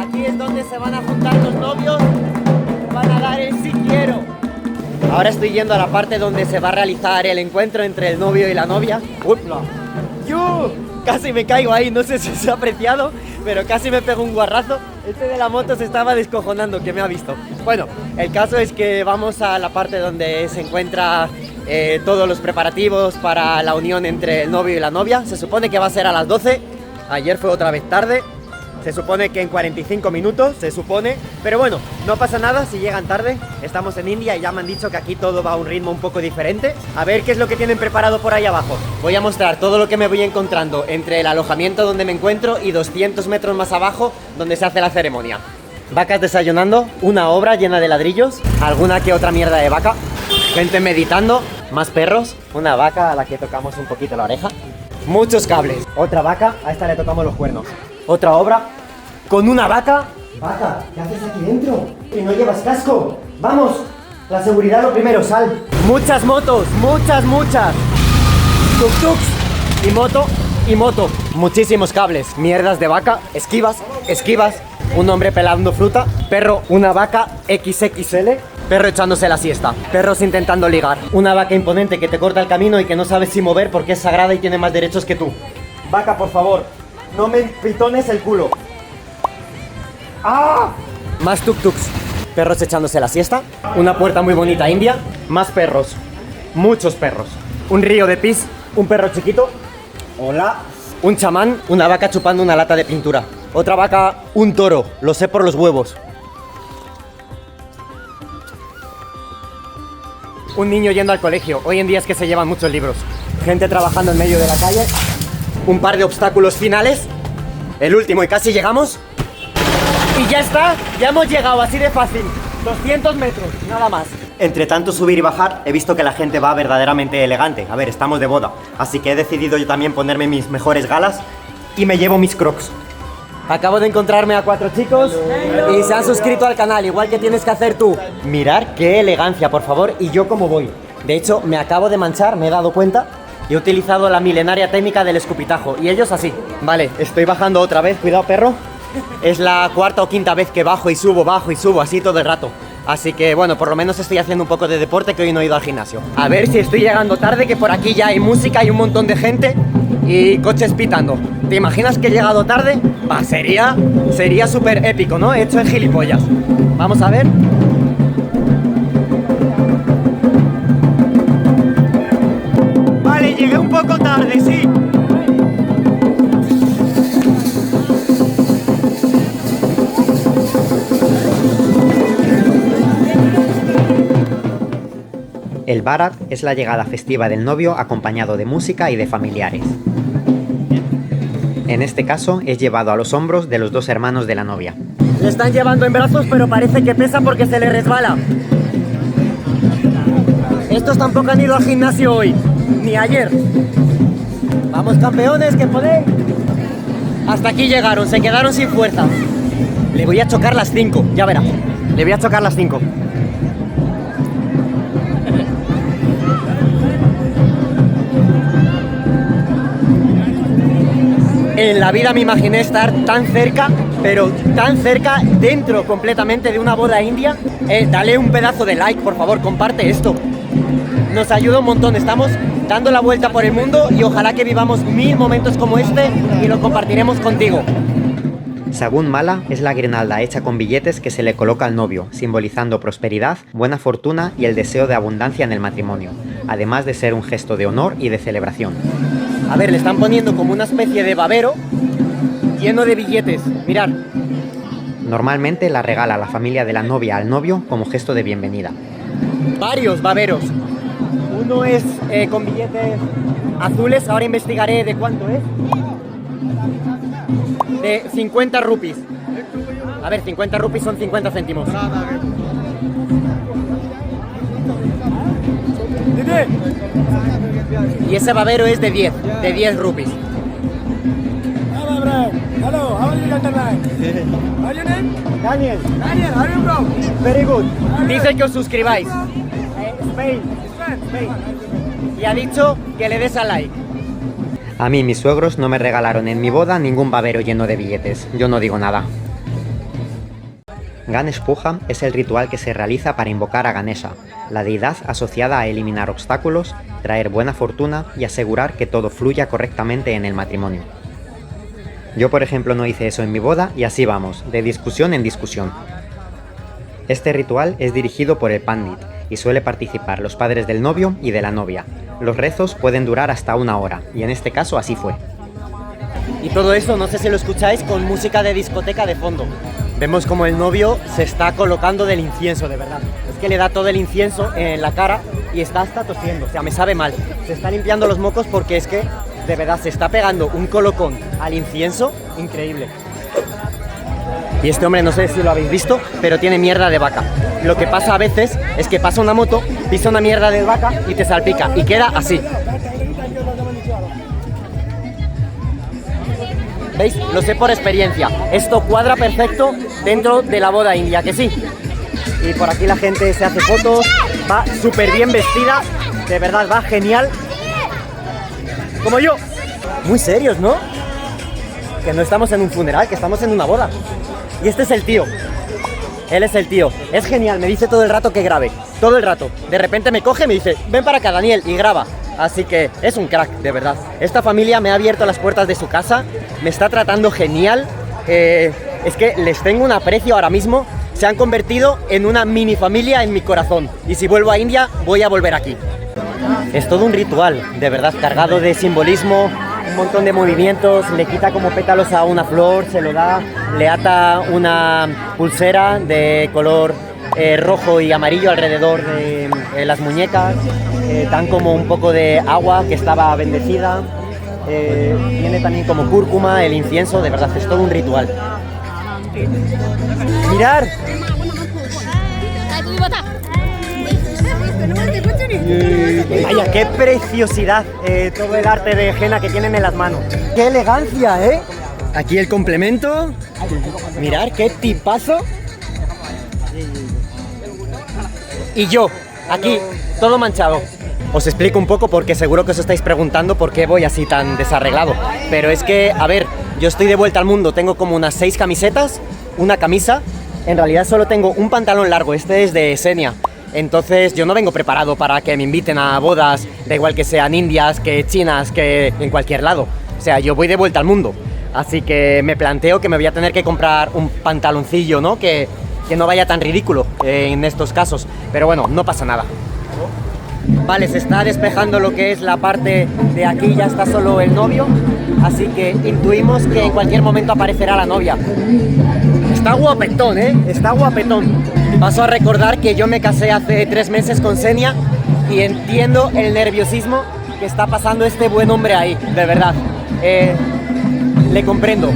Aquí es donde se van a juntar los novios, van a dar el sí quiero. Ahora estoy yendo a la parte donde se va a realizar el encuentro entre el novio y la novia. ¡Upla! ¡Yo! Casi me caigo ahí, no sé si se ha apreciado, pero casi me pego un guarrazo. Este de la moto se estaba descojonando, que me ha visto. Bueno, el caso es que vamos a la parte donde se encuentra todos los preparativos para la unión entre el novio y la novia. Se supone que va a ser a las 12, ayer fue otra vez tarde. Se supone que en 45 minutos, se supone. Pero bueno, no pasa nada si llegan tarde. Estamos en India y ya me han dicho que aquí todo va a un ritmo un poco diferente. A ver qué es lo que tienen preparado por ahí abajo. Voy a mostrar todo lo que me voy encontrando entre el alojamiento donde me encuentro y 200 metros más abajo donde se hace la ceremonia. Vacas desayunando, una obra llena de ladrillos, alguna que otra mierda de vaca, gente meditando, más perros, una vaca a la que tocamos un poquito la oreja, muchos cables, otra vaca, a esta le tocamos los cuernos. Otra obra con una vaca. Vaca, ¿qué haces aquí dentro? Que no llevas casco. Vamos, la seguridad lo primero, sal. Muchas motos, muchas. Tuk-tuks y moto. Muchísimos cables, mierdas de vaca, esquivas. Un hombre pelando fruta. Perro, una vaca XXL. Perro echándose la siesta. Perros intentando ligar. Una vaca imponente que te corta el camino y que no sabes si mover porque es sagrada y tiene más derechos que tú. Vaca, por favor, no me pitones el culo. ¡Ah! Más tuk-tuks. Perros echándose la siesta. Una puerta muy bonita india. Más perros. Muchos perros. Un río de pis. Un perro chiquito. Hola. Un chamán. Una vaca chupando una lata de pintura. Otra vaca. Un toro. Lo sé por los huevos. Un niño yendo al colegio. Hoy en día es que se llevan muchos libros. Gente trabajando en medio de la calle. Un par de obstáculos finales. El último y casi llegamos. Y ya está, ya hemos llegado, así de fácil. 200 metros, nada más. Entre tanto subir y bajar, he visto que la gente va verdaderamente elegante. A ver, estamos de boda, así que he decidido yo también ponerme mis mejores galas y me llevo mis crocs. Acabo de encontrarme a 4 chicos y se han suscrito al canal, igual que tienes que hacer tú. Mirad qué elegancia, por favor, y yo cómo voy. De hecho, me acabo de manchar, me he dado cuenta. Y he utilizado la milenaria técnica del escupitajo. Y ellos así. Vale, estoy bajando otra vez. Cuidado, perro. Es la cuarta o quinta vez que bajo y subo, así todo el rato. Así que, bueno, por lo menos estoy haciendo un poco de deporte, que hoy no he ido al gimnasio. A ver si estoy llegando tarde, que por aquí ya hay música y un montón de gente. Y coches pitando. ¿Te imaginas que he llegado tarde? Bah, sería súper épico, ¿no? Hecho en gilipollas. Vamos a ver. Vale, llegué un poco tarde, sí. El Barat es la llegada festiva del novio acompañado de música y de familiares. En este caso es llevado a los hombros de los dos hermanos de la novia. Le están llevando en brazos, pero parece que pesa porque se le resbala. Estos tampoco han ido al gimnasio hoy, ni ayer. Vamos, campeones, que podéis. Hasta aquí llegaron, se quedaron sin fuerza. Le voy a chocar las 5, ya verá. Le voy a chocar las 5. En la vida me imaginé estar tan cerca, pero tan cerca, dentro completamente de una boda india. Dale un pedazo de like, por favor, comparte esto. Nos ayuda un montón, estamos dando la vuelta por el mundo y ojalá que vivamos 1000 momentos como este y lo compartiremos contigo. Sagun Mala es la guirnalda hecha con billetes que se le coloca al novio, simbolizando prosperidad, buena fortuna y el deseo de abundancia en el matrimonio, además de ser un gesto de honor y de celebración. A ver, le están poniendo como una especie de babero lleno de billetes, mirad. Normalmente la regala la familia de la novia al novio como gesto de bienvenida. Varios baberos. Uno es con billetes azules, ahora investigaré de cuánto es. De 50 rupees. A ver, 50 rupees son 50 céntimos. Y ese babero es de 10 rupees. Hello, how are you tonight? How are your name? Daniel, Daniel, how are you, bro? very good. Dice que os suscribáis. Spain. Y ha dicho que le des a like. A mí mis suegros no me regalaron en mi boda ningún babero lleno de billetes, yo no digo nada. Ganesh Puja es el ritual que se realiza para invocar a Ganesha, la deidad asociada a eliminar obstáculos, traer buena fortuna y asegurar que todo fluya correctamente en el matrimonio. Yo, por ejemplo, no hice eso en mi boda y así vamos, de discusión en discusión. Este ritual es dirigido por el Pandit y suele participar los padres del novio y de la novia. Los rezos pueden durar hasta 1 hora, y en este caso así fue. Y todo eso, no sé si lo escucháis, con música de discoteca de fondo. Vemos como el novio se está colocando del incienso, de verdad. Es que le da todo el incienso en la cara y está hasta tosiendo, o sea, me sabe mal. Se está limpiando los mocos porque es que, de verdad, se está pegando un colocón al incienso increíble. Y este hombre, no sé si lo habéis visto, pero tiene mierda de vaca. Lo que pasa a veces es que pasa una moto, pisa una mierda de vaca y te salpica y queda así. ¿Veis? Lo sé por experiencia. Esto cuadra perfecto dentro de la boda india, que sí. Y por aquí la gente se hace fotos, va súper bien vestida, de verdad va genial. Como yo. Muy serios, ¿no? Que no estamos en un funeral, que estamos en una boda. Y este es el tío. Él es el tío. Es genial, me dice todo el rato que grabe. Todo el rato. De repente me coge y me dice, ven para acá, Daniel, y graba. Así que es un crack, de verdad. Esta familia me ha abierto las puertas de su casa, me está tratando genial. Es que les tengo un aprecio ahora mismo. Se han convertido en una mini familia en mi corazón. Y si vuelvo a India, voy a volver aquí. Es todo un ritual, de verdad, cargado de simbolismo, un montón de movimientos. Le quita como pétalos a una flor, se lo da, le ata una pulsera de color rojo y amarillo alrededor de las muñecas. Dan como un poco de agua que estaba bendecida. Tiene también como cúrcuma, el incienso, de verdad, es todo un ritual. ¡Mirad! Vaya, qué preciosidad todo el arte de henna que tienen en las manos. ¡Qué elegancia, eh! Aquí el complemento. Mirad, qué tipazo. Y yo, aquí, todo manchado. Os explico un poco porque seguro que os estáis preguntando por qué voy así tan desarreglado. Pero es que, a ver, yo estoy de vuelta al mundo, tengo como unas 6 camisetas, una camisa. En realidad solo tengo un pantalón largo, este es de Xenia. Entonces yo no vengo preparado para que me inviten a bodas, da igual que sean indias, que chinas, que en cualquier lado. O sea, yo voy de vuelta al mundo. Así que me planteo que me voy a tener que comprar un pantaloncillo, ¿no? Que no vaya tan ridículo en estos casos. Pero bueno, no pasa nada. Vale, se está despejando lo que es la parte de aquí, ya está solo el novio. Así que intuimos que en cualquier momento aparecerá la novia. Está guapetón, ¿eh? Está guapetón. Paso a recordar que yo me casé hace 3 meses con Xenia y entiendo el nerviosismo que está pasando este buen hombre ahí, de verdad. Le comprendo.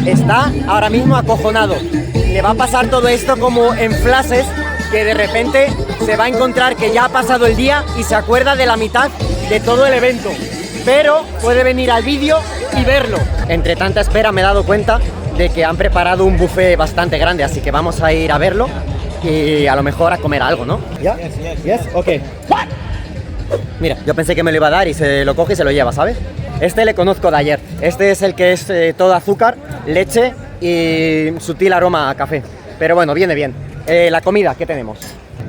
Está ahora mismo acojonado. Le va a pasar todo esto como en flashes, que de repente se va a encontrar que ya ha pasado el día y se acuerda de la mitad de todo el evento. Pero puede venir al vídeo y verlo. Entre tanta espera me he dado cuenta de que han preparado un buffet bastante grande, así que vamos a ir a verlo y a lo mejor a comer algo, ¿no? ¿Ya? Yes, ok. Mira, yo pensé que me lo iba a dar y se lo coge y se lo lleva, ¿sabes? Este le conozco de ayer. Este es el que es todo azúcar, leche y sutil aroma a café. Pero bueno, viene bien. La comida, ¿qué tenemos?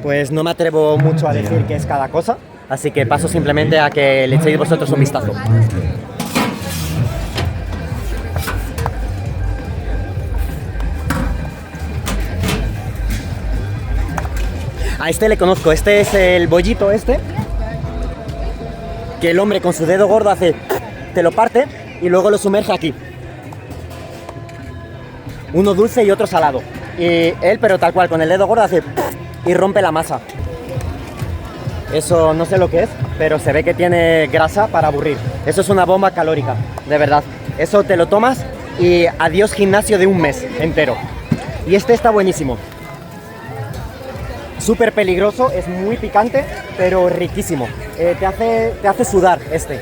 Pues no me atrevo mucho a decir qué es cada cosa, así que paso simplemente a que le echéis vosotros un vistazo. A este le conozco, este es el bollito este, que el hombre con su dedo gordo hace, te lo parte y luego lo sumerge aquí. Uno dulce y otro salado. Y él, pero tal cual, con el dedo gordo hace y rompe la masa. Eso no sé lo que es, pero se ve que tiene grasa para aburrir. Eso es una bomba calórica, de verdad. Eso te lo tomas y adiós gimnasio de un mes entero. Y este está buenísimo. Súper peligroso, es muy picante, pero riquísimo. Te hace sudar este.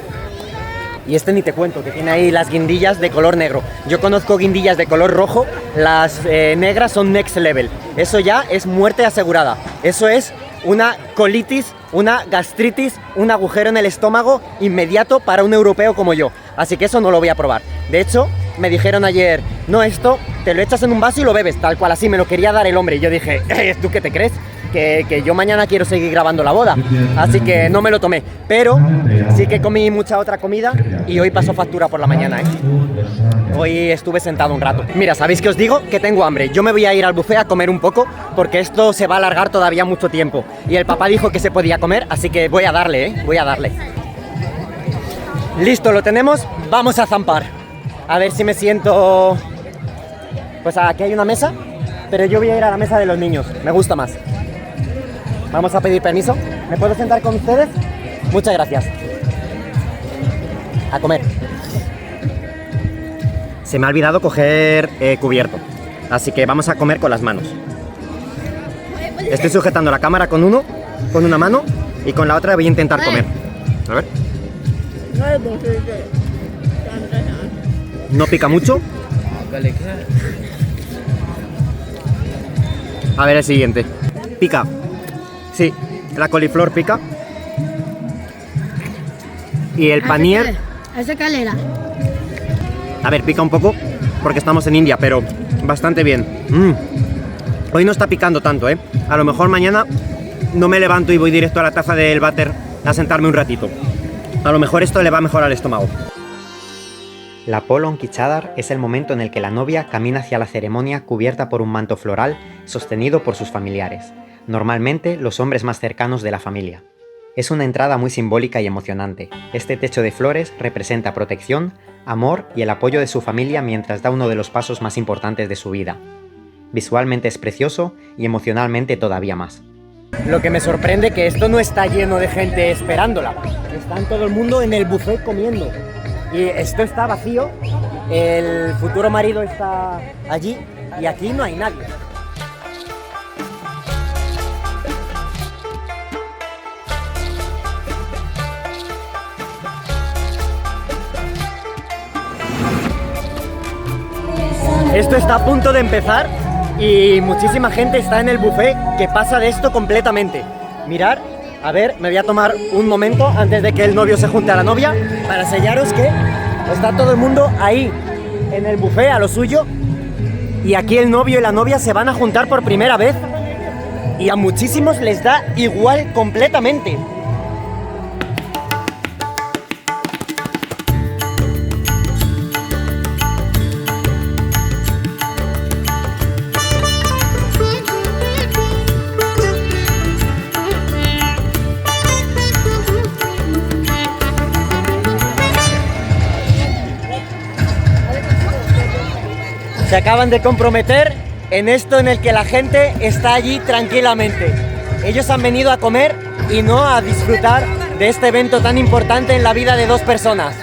Y este ni te cuento, que tiene ahí las guindillas de color negro. Yo conozco guindillas de color rojo, las negras son next level. Eso ya es muerte asegurada. Eso es una colitis, una gastritis, un agujero en el estómago inmediato para un europeo como yo. Así que eso no lo voy a probar. De hecho, me dijeron ayer, no, esto te lo echas en un vaso y lo bebes, tal cual así, me lo quería dar el hombre. Y yo dije, ¿tú qué te crees? Que yo mañana quiero seguir grabando la boda, así que no me lo tomé, pero sí que comí mucha otra comida y hoy pasó factura por la mañana, ¿eh? Hoy estuve sentado un rato. Mira, ¿sabéis qué os digo? Que tengo hambre. Yo me voy a ir al buffet a comer un poco porque esto se va a alargar todavía mucho tiempo y el papá dijo que se podía comer, así que voy a darle, voy a darle. Listo, lo tenemos, vamos a zampar. A ver si me siento... Pues aquí hay una mesa, pero yo voy a ir a la mesa de los niños, me gusta más. Vamos a pedir permiso. ¿Me puedo sentar con ustedes? Muchas gracias. A comer. Se me ha olvidado coger cubierto, así que vamos a comer con las manos. Estoy sujetando la cámara con una mano y con la otra voy a intentar comer. A ver. ¿No pica mucho? A ver el siguiente. Pica. Sí, la coliflor pica. Y el panier... ¿Es escalera? A ver, pica un poco porque estamos en India, pero bastante bien. Hoy no está picando tanto, ¿eh? A lo mejor mañana no me levanto y voy directo a la taza del váter a sentarme un ratito. A lo mejor esto le va mejor al estómago. La Polong Kichadar es el momento en el que la novia camina hacia la ceremonia cubierta por un manto floral sostenido por sus familiares. Normalmente los hombres más cercanos de la familia. Es una entrada muy simbólica y emocionante. Este techo de flores representa protección, amor y el apoyo de su familia mientras da uno de los pasos más importantes de su vida. Visualmente es precioso y emocionalmente todavía más. Lo que me sorprende es que esto no está lleno de gente esperándola. Está todo el mundo en el buffet comiendo. Y esto está vacío, el futuro marido está allí y aquí no hay nadie. Esto está a punto de empezar y muchísima gente está en el buffet que pasa de esto completamente. Mirad, a ver, me voy a tomar un momento antes de que el novio se junte a la novia para enseñaros que está todo el mundo ahí en el buffet a lo suyo y aquí el novio y la novia se van a juntar por primera vez y a muchísimos les da igual completamente. Se acaban de comprometer en esto en el que la gente está allí tranquilamente. Ellos han venido a comer y no a disfrutar de este evento tan importante en la vida de dos personas.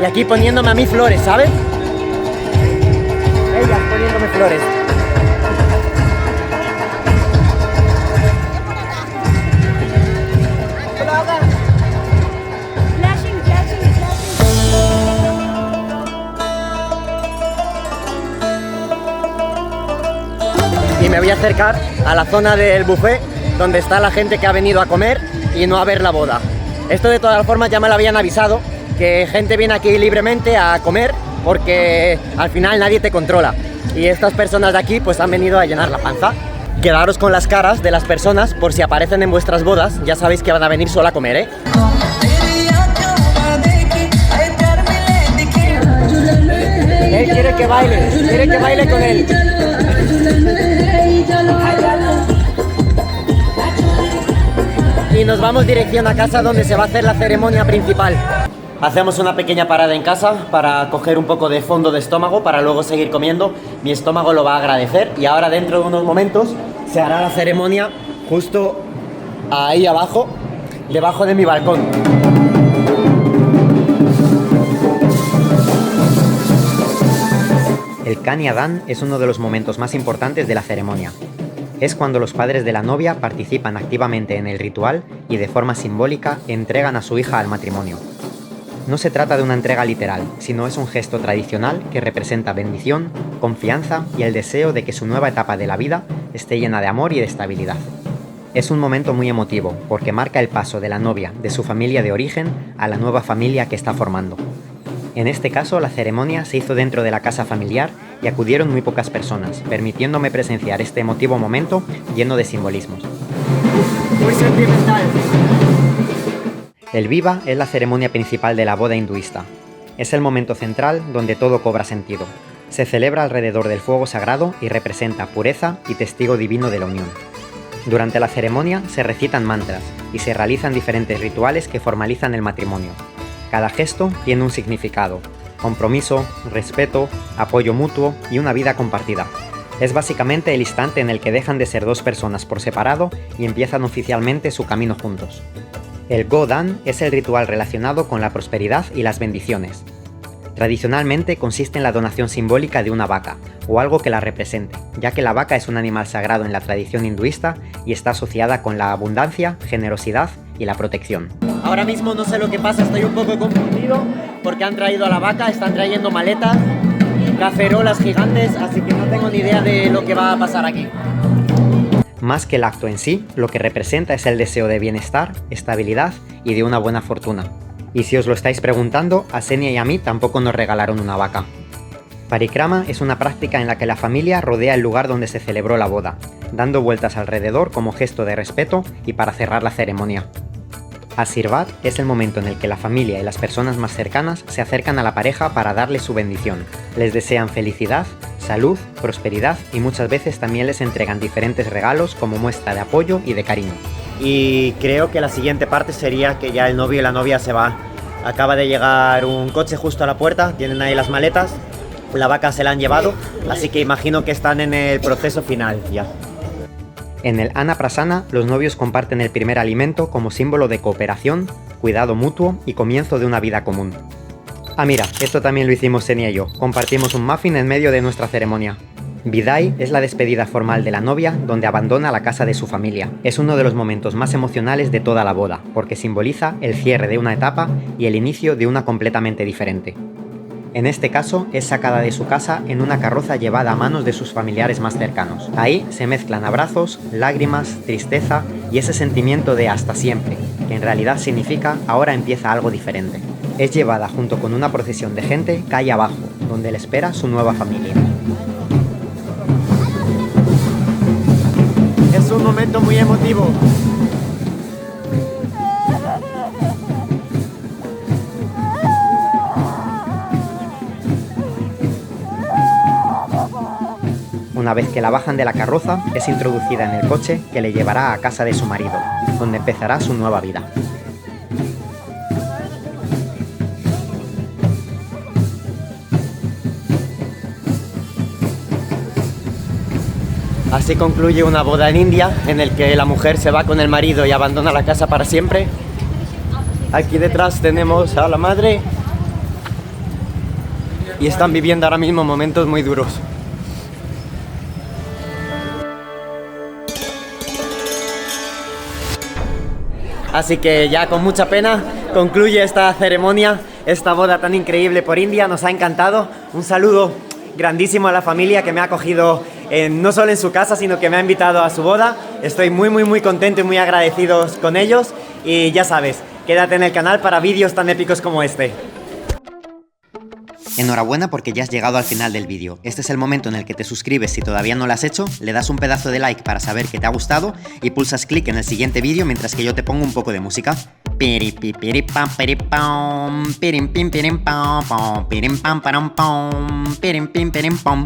Y aquí poniéndome a mí flores, ¿sabes? Ellas poniéndome flores. Y me voy a acercar a la zona del buffet donde está la gente que ha venido a comer y no a ver la boda. Esto de todas formas ya me lo habían avisado, que gente viene aquí libremente a comer porque al final nadie te controla. Y estas personas de aquí pues han venido a llenar la panza. Quedaros con las caras de las personas por si aparecen en vuestras bodas, ya sabéis que van a venir solo a comer, ¿eh? Él quiere que baile con él. Y nos vamos dirección a casa donde se va a hacer la ceremonia principal. Hacemos una pequeña parada en casa para coger un poco de fondo de estómago para luego seguir comiendo. Mi estómago lo va a agradecer y ahora dentro de unos momentos se hará la ceremonia justo ahí abajo, debajo de mi balcón. El Kaniadan es uno de los momentos más importantes de la ceremonia. Es cuando los padres de la novia participan activamente en el ritual y de forma simbólica entregan a su hija al matrimonio. No se trata de una entrega literal, sino es un gesto tradicional que representa bendición, confianza y el deseo de que su nueva etapa de la vida esté llena de amor y de estabilidad. Es un momento muy emotivo porque marca el paso de la novia de su familia de origen a la nueva familia que está formando. En este caso, la ceremonia se hizo dentro de la casa familiar y acudieron muy pocas personas, permitiéndome presenciar este emotivo momento lleno de simbolismos. Muy sentimental. El Viva es la ceremonia principal de la boda hinduista. Es el momento central donde todo cobra sentido. Se celebra alrededor del fuego sagrado y representa pureza y testigo divino de la unión. Durante la ceremonia se recitan mantras y se realizan diferentes rituales que formalizan el matrimonio. Cada gesto tiene un significado: compromiso, respeto, apoyo mutuo y una vida compartida. Es básicamente el instante en el que dejan de ser dos personas por separado y empiezan oficialmente su camino juntos. El Godan es el ritual relacionado con la prosperidad y las bendiciones. Tradicionalmente consiste en la donación simbólica de una vaca, o algo que la represente, ya que la vaca es un animal sagrado en la tradición hinduista y está asociada con la abundancia, generosidad y la protección. Ahora mismo no sé lo que pasa, estoy un poco confundido porque han traído a la vaca, están trayendo maletas, cacerolas gigantes, así que no tengo ni idea de lo que va a pasar aquí. Más que el acto en sí, lo que representa es el deseo de bienestar, estabilidad y de una buena fortuna. Y si os lo estáis preguntando, a Senia y a mí tampoco nos regalaron una vaca. Parikrama es una práctica en la que la familia rodea el lugar donde se celebró la boda, dando vueltas alrededor como gesto de respeto y para cerrar la ceremonia. Asirvad es el momento en el que la familia y las personas más cercanas se acercan a la pareja para darles su bendición. Les desean felicidad, salud, prosperidad y muchas veces también les entregan diferentes regalos como muestra de apoyo y de cariño. Y creo que la siguiente parte sería que ya el novio y la novia se van. Acaba de llegar un coche justo a la puerta, tienen ahí las maletas, la vaca se la han llevado, así que imagino que están en el proceso final ya. En el Anaprasana, los novios comparten el primer alimento como símbolo de cooperación, cuidado mutuo y comienzo de una vida común. Ah, mira, esto también lo hicimos Senia y yo, compartimos un muffin en medio de nuestra ceremonia. Vidai es la despedida formal de la novia, donde abandona la casa de su familia. Es uno de los momentos más emocionales de toda la boda, porque simboliza el cierre de una etapa y el inicio de una completamente diferente. En este caso, es sacada de su casa en una carroza llevada a manos de sus familiares más cercanos. Ahí se mezclan abrazos, lágrimas, tristeza y ese sentimiento de hasta siempre, que en realidad significa ahora empieza algo diferente. Es llevada junto con una procesión de gente calle abajo, donde le espera su nueva familia. Es un momento muy emotivo. Una vez que la bajan de la carroza, es introducida en el coche que le llevará a casa de su marido, donde empezará su nueva vida. Así concluye una boda en India, en el que la mujer se va con el marido y abandona la casa para siempre. Aquí detrás tenemos a la madre y están viviendo ahora mismo momentos muy duros. Así que ya con mucha pena concluye esta ceremonia, esta boda tan increíble por India. Nos ha encantado. Un saludo grandísimo a la familia que me ha acogido no solo en su casa, sino que me ha invitado a su boda. Estoy muy contento y muy agradecido con ellos. Y ya sabes, quédate en el canal para vídeos tan épicos como este. Enhorabuena porque ya has llegado al final del vídeo. Este es el momento en el que te suscribes si todavía no lo has hecho, le das un pedazo de like para saber que te ha gustado y pulsas clic en el siguiente vídeo mientras que yo te pongo un poco de música. Piripipiripam, piripam, pirim pim pirim pam pam, pirim pam param pam, pirim pim pirim pam.